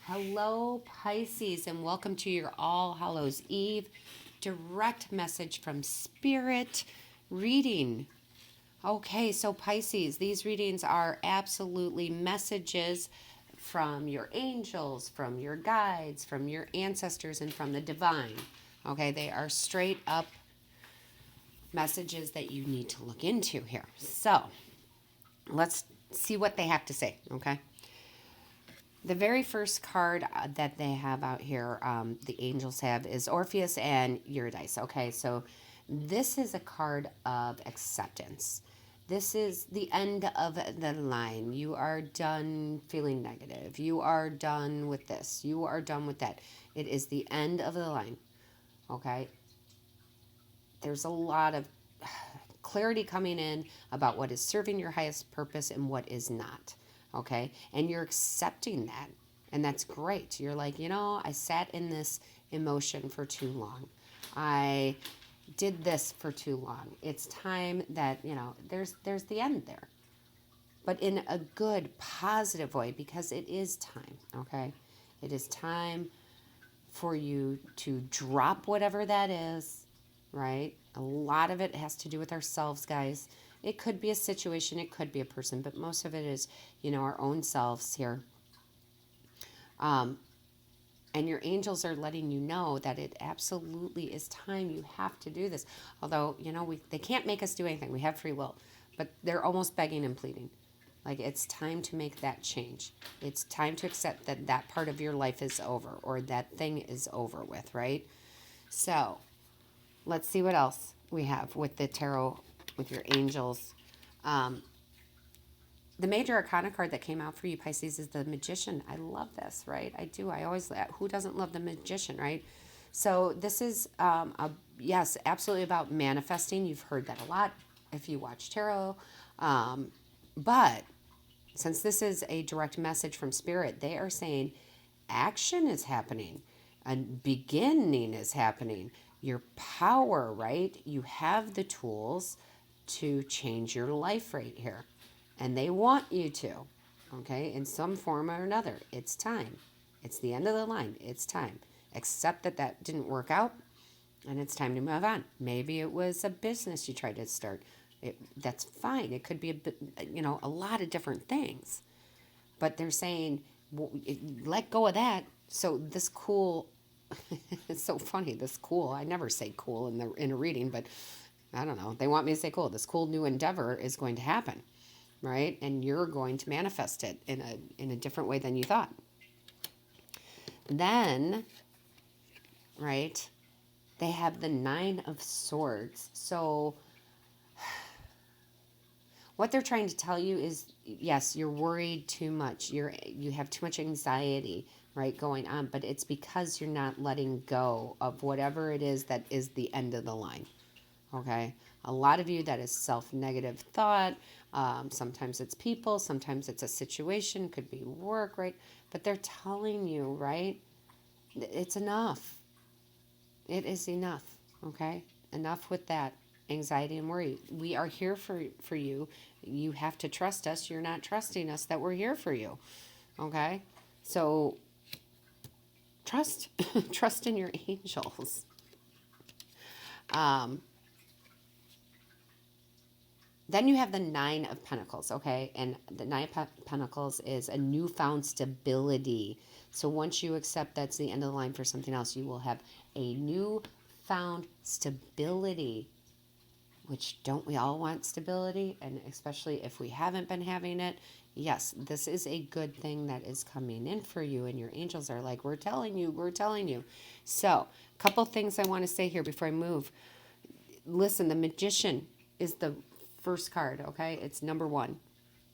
Hello, Pisces, and welcome to your All Hallows Eve direct message from Spirit reading. Okay, so Pisces, these readings are absolutely messages from your angels, from your guides, from your ancestors, and from the divine. Okay, they are straight up messages that you need to look into here. So let's see what they have to say, okay? The very first card that they have out here, the angels have, is Orpheus and Eurydice. Okay, so this is a card of acceptance. This is the end of the line. You are done feeling negative. You are done with this. You are done with that. It is the end of the line. Okay? There's a lot of clarity coming in about what is serving your highest purpose and what is not. Okay? And you're accepting that. And that's great. You're like, I sat in this emotion for too long. I did this for too long. It's time that, there's the end there. But in a good, positive way, because it is time, okay? It is time for you to drop whatever that is, right? A lot of it has to do with ourselves, guys. It could be a situation, it could be a person, but most of it is, our own selves here. And your angels are letting you know that it absolutely is time. You have to do this. Although, they can't make us do anything. We have free will. But they're almost begging and pleading. Like, it's time to make that change. It's time to accept that that part of your life is over, or that thing is over with, right? So, let's see what else we have with the tarot, with your angels. The major arcana card that came out for you, Pisces, is the Magician. I love this, right? I do. I always, who doesn't love the Magician, right? So this is, yes, absolutely about manifesting. You've heard that a lot if you watch tarot. But since this is a direct message from Spirit, they are saying action is happening. A beginning is happening. Your power, right? You have the tools to change your life right here. And they want you to, okay, in some form or another. It's time. It's the end of the line. It's time. Accept that that didn't work out, and it's time to move on. Maybe it was a business you tried to start. That's fine. It could be a lot of different things. But they're saying, let go of that. So this cool, it's so funny, this cool, I never say cool in a reading, but I don't know. They want me to say cool. This cool new endeavor is going to happen. Right? And you're going to manifest it in a different way than you thought. Then, right, they have the Nine of Swords. So what they're trying to tell you is, yes, you're worried too much. You have too much anxiety, right, going on, but it's because you're not letting go of whatever it is that is the end of the line. Okay? A lot of you, that is self-negative thought. Sometimes it's people. Sometimes it's a situation. Could be work, right? But they're telling you, right? It's enough. It is enough, okay? Enough with that anxiety and worry. We are here for you. You have to trust us. You're not trusting us that we're here for you, okay? So trust. Trust in your angels. Then you have the Nine of Pentacles, okay? And the Nine of Pentacles is a newfound stability. So once you accept that's the end of the line for something else, you will have a newfound stability, which don't we all want stability? And especially if we haven't been having it, yes, this is a good thing that is coming in for you. And your angels are like, we're telling you, we're telling you. So a couple things I want to say here before I move. Listen, the Magician is the first card, okay? It's number 1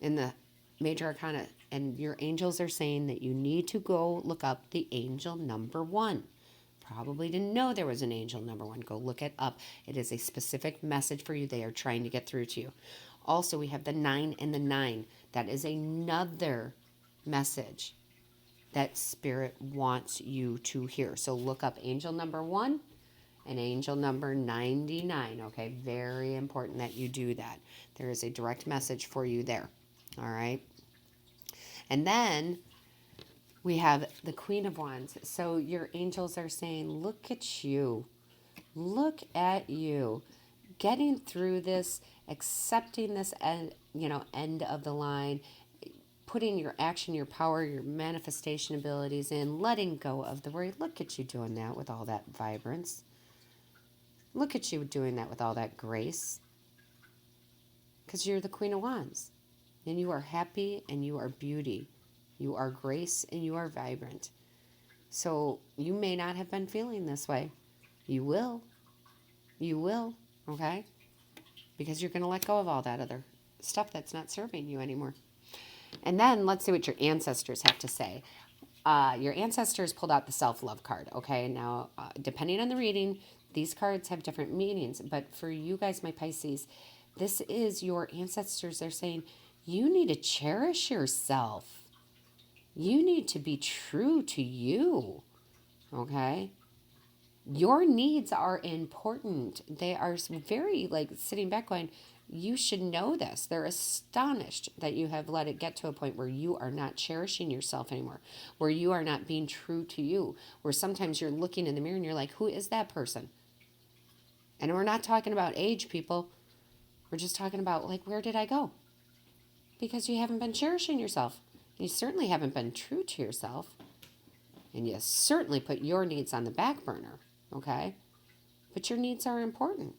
in the major arcana, and your angels are saying that you need to go look up the angel number 1. Probably didn't know there was an angel number 1. Go look it up. It is a specific message for you. They are trying to get through to you. Also, we have the 9 and the 9. That is another message that Spirit wants you to hear. So look up angel number 1 and angel number 99, okay? Very important that you do that. There is a direct message for you there, all right? And then We have the Queen of Wands. So your angels are saying, look at you. Look at you. Getting through this, accepting this end, end of the line, putting your action, your power, your manifestation abilities in, letting go of the worry. Look at you doing that with all that vibrance. Look at you doing that with all that grace. Because you're the Queen of Wands. And you are happy and you are beauty. You are grace and you are vibrant. So you may not have been feeling this way. You will. You will. Okay? Because you're going to let go of all that other stuff that's not serving you anymore. And then let's see what your ancestors have to say. Your ancestors pulled out the self-love card. Okay? Now, depending on the reading, these cards have different meanings. But for you guys, my Pisces, this is your ancestors. They're saying, you need to cherish yourself. You need to be true to you. Okay? Your needs are important. They are very like sitting back going, you should know this. They're astonished that you have let it get to a point where you are not cherishing yourself anymore, where you are not being true to you, where sometimes you're looking in the mirror and you're like, who is that person? And we're not talking about age, people. We're just talking about like, where did I go? Because you haven't been cherishing yourself. You certainly haven't been true to yourself. And you certainly put your needs on the back burner, okay? But your needs are important.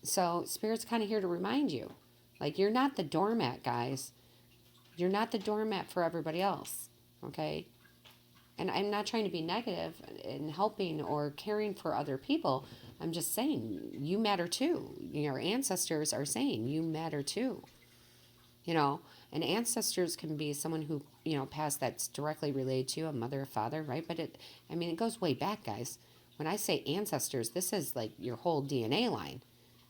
So Spirit's kind of here to remind you. Like, you're not the doormat, guys. You're not the doormat for everybody else, okay? And I'm not trying to be negative in helping or caring for other people. I'm just saying, you matter too. Your ancestors are saying, you matter too. And ancestors can be someone who, passed that's directly related to you, a mother or father, right? But it goes way back, guys. When I say ancestors, this is like your whole DNA line.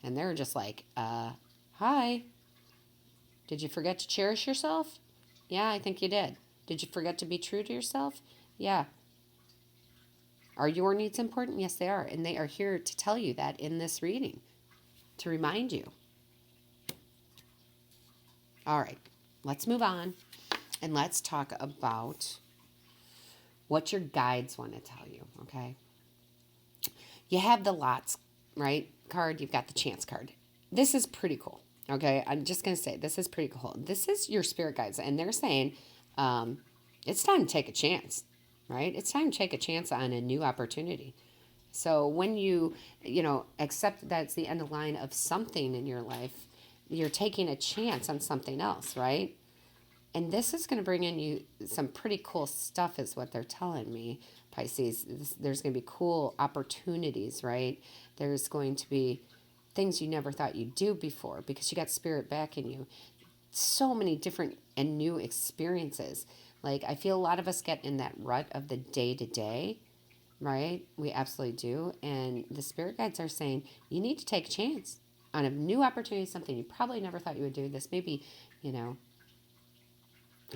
And they're just like, hi, did you forget to cherish yourself? Yeah, I think you did. Did you forget to be true to yourself? Yeah. Are your needs important? Yes, they are. And they are here to tell you that in this reading, to remind you. All right, let's move on and let's talk about what your guides want to tell you, okay? You have the lots, right, card. You've got the chance card. This is pretty cool, okay? I'm just going to say this is pretty cool. This is your spirit guides, and they're saying it's time to take a chance, right? It's time to take a chance on a new opportunity. So when you accept that it's the end of line of something in your life, you're taking a chance on something else, right? And this is going to bring in you some pretty cool stuff is what they're telling me, Pisces. There's going to be cool opportunities, right? There's going to be things you never thought you'd do before because you got spirit backing you. So many different and new experiences. Like, I feel a lot of us get in that rut of the day-to-day, right? We absolutely do. And the spirit guides are saying, you need to take a chance on a new opportunity, something you probably never thought you would do. This maybe, I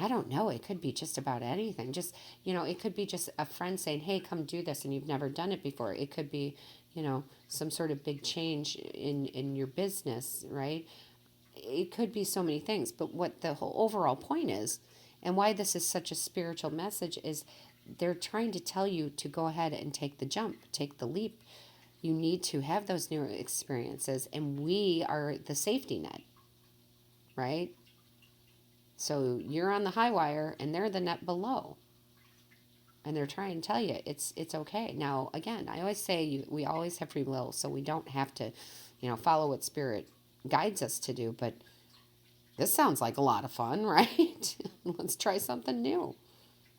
don't know. It could be just about anything. Just, it could be just a friend saying, hey, come do this, and you've never done it before. It could be, some sort of big change in your business, right? It could be so many things. But what the whole overall point is, and why this is such a spiritual message, is they're trying to tell you to go ahead and take the jump, take the leap. You need to have those new experiences, and we are the safety net, right? So you're on the high wire, and they're the net below, and they're trying to tell you it's okay. Now, again, I always say we always have free will, so we don't have to, follow what spirit guides us to do. But this sounds like a lot of fun, right? Let's try something new.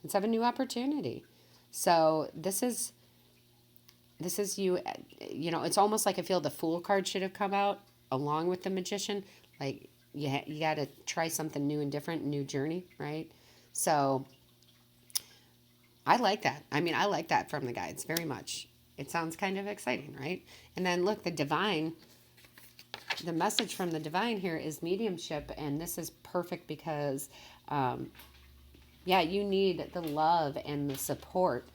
Let's have a new opportunity. So this is you, it's almost like I feel the Fool card should have come out along with the Magician. Like, you got to try something new and different, new journey, right? So I like that. I like that from the guides very much. It sounds kind of exciting, right? And then look, the message from the divine here is mediumship, and this is perfect because, you need the love and the support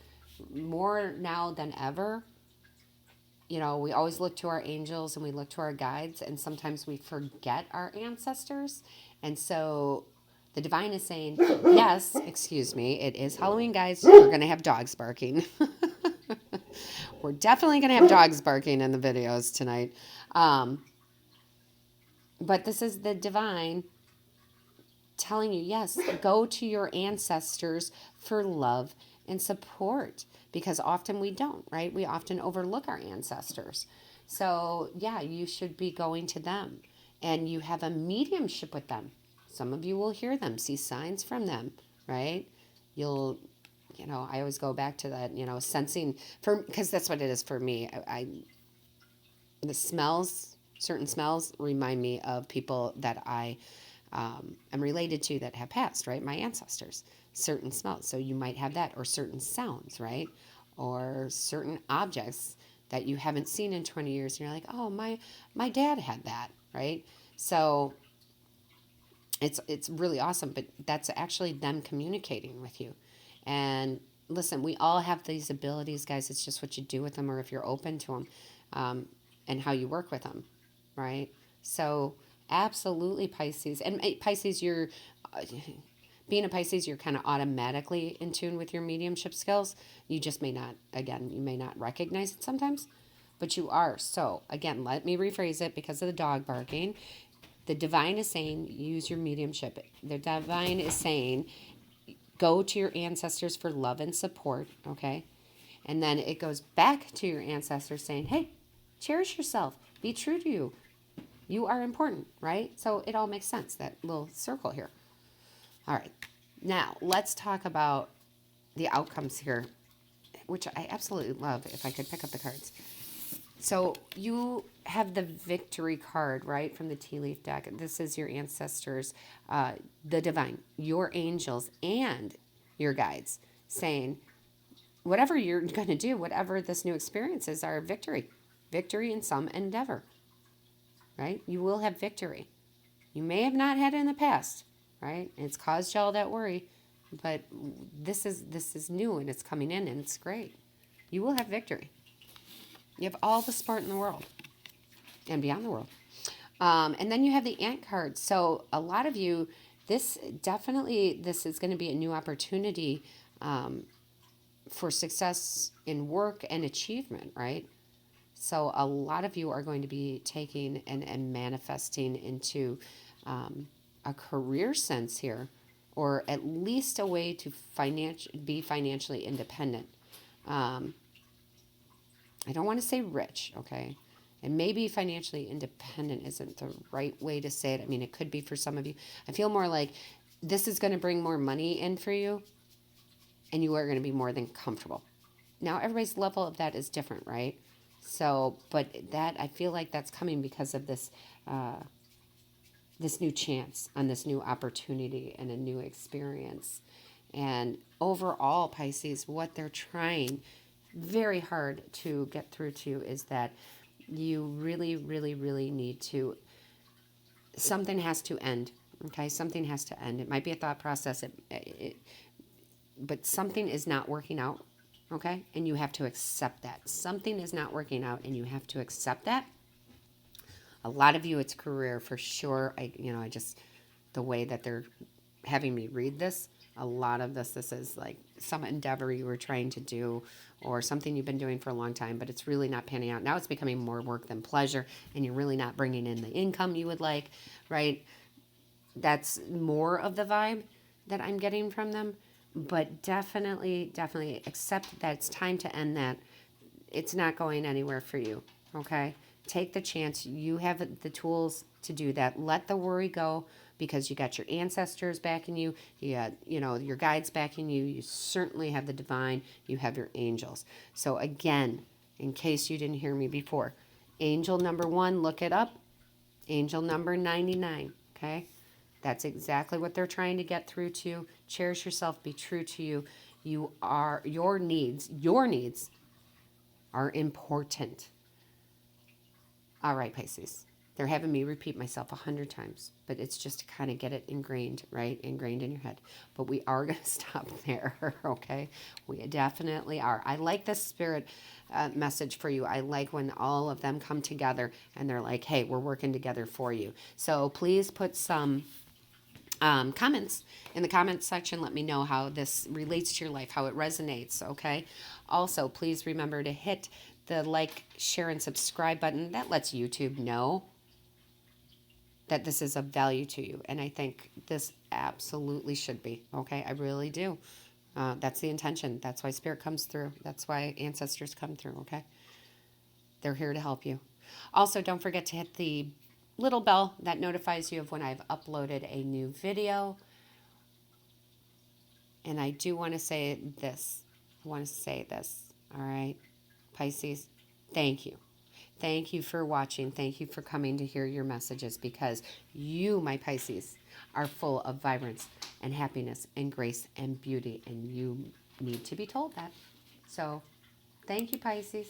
more now than ever. We always look to our angels and we look to our guides, and sometimes we forget our ancestors. And so The divine is saying, yes, excuse me, it is Halloween, guys. We're going to have dogs barking. We're definitely going to have dogs barking in the videos tonight. But this is the divine telling you, yes, go to your ancestors for love and support, because often we don't, right? We often overlook our ancestors. So, yeah, you should be going to them, and you have a mediumship with them. Some of you will hear them, see signs from them, right? You'll, I always go back to that, sensing, because that's what it is for me. The smells, certain smells remind me of people that I am related to that have passed, right? My ancestors, certain smells. So you might have that, or certain sounds, right? Or certain objects that you haven't seen in 20 years. And you're like, oh, my dad had that, right? So it's really awesome, but that's actually them communicating with you. And listen, we all have these abilities, guys. It's just what you do with them, or if you're open to them, and how you work with them, right? So absolutely, Pisces. And Pisces, you're being a Pisces, you're kind of automatically in tune with your mediumship skills. You just may not, again, you may not recognize it sometimes, but you are. So again, let me rephrase it because of the dog barking. The divine is saying, use your mediumship. The divine is saying, go to your ancestors for love and support, okay? And then it goes back to your ancestors saying, hey, cherish yourself. Be true to you. You are important, right? So it all makes sense, that little circle here. All right. Now, let's talk about the outcomes here, which I absolutely love, if I could pick up the cards. So you have the victory card, right, from the tea leaf deck. This is your ancestors, the divine, your angels, and your guides saying, whatever you're going to do, whatever this new experience is, our victory in some endeavor, right? You will have victory. You may have not had it in the past, right? And it's caused you all that worry, but this is new, and it's coming in, and it's great. You will have victory. You have all the support in the world and beyond the world. And then you have the Ant card. So a lot of you, this is going to be a new opportunity for success in work and achievement, right? So a lot of you are going to be taking and manifesting into a career sense here, or at least a way to be financially independent. I don't want to say rich, okay? And maybe financially independent isn't the right way to say it. I mean, it could be for some of you. I feel more like this is going to bring more money in for you, and you are going to be more than comfortable. Now, everybody's level of that is different, right? So, but that, I feel like that's coming because of this, this new chance on this new opportunity and a new experience. And overall, Pisces, what they're trying very hard to get through to you is that you really, really, really need to, something has to end, okay? Something has to end. It might be a thought process, but something is not working out, okay? And you have to accept that. Something is not working out, and you have to accept that. A lot of you, it's career for sure. The way that they're having me read this, a lot of this is like some endeavor you were trying to do, or something you've been doing for a long time, but it's really not panning out. Now it's becoming more work than pleasure, and you're really not bringing in the income you would like, right? That's more of the vibe that I'm getting from them. But definitely accept that it's time to end that. It's not going anywhere for you, okay? Take the chance. You have the tools to do that. Let the worry go, because you got your ancestors backing you. You got, your guides backing you. You certainly have the divine. You have your angels. So again, in case you didn't hear me before, angel number 1, look it up. Angel number 99, okay? That's exactly what they're trying to get through to you. Cherish yourself. Be true to you. Your needs are important. All right, Pisces. They're having me repeat myself 100 times, but it's just to kind of get it ingrained, right? Ingrained in your head. But we are going to stop there, okay? We definitely are. I like this spirit message for you. I like when all of them come together and they're like, hey, we're working together for you. So please put some comments in the comments section. Let me know how this relates to your life, how it resonates. Okay. Also, please remember to hit the like, share, and subscribe button. That lets YouTube know that this is of value to you. And I think this absolutely should be. Okay. I really do. That's the intention. That's why spirit comes through. That's why ancestors come through. Okay. They're here to help you. Also, don't forget to hit the little bell that notifies you of when I've uploaded a new video. And I do want to say this. All right, Pisces, thank you. Thank you for watching. Thank you for coming to hear your messages, because you, my Pisces, are full of vibrance and happiness and grace and beauty, and you need to be told that. So thank you, Pisces.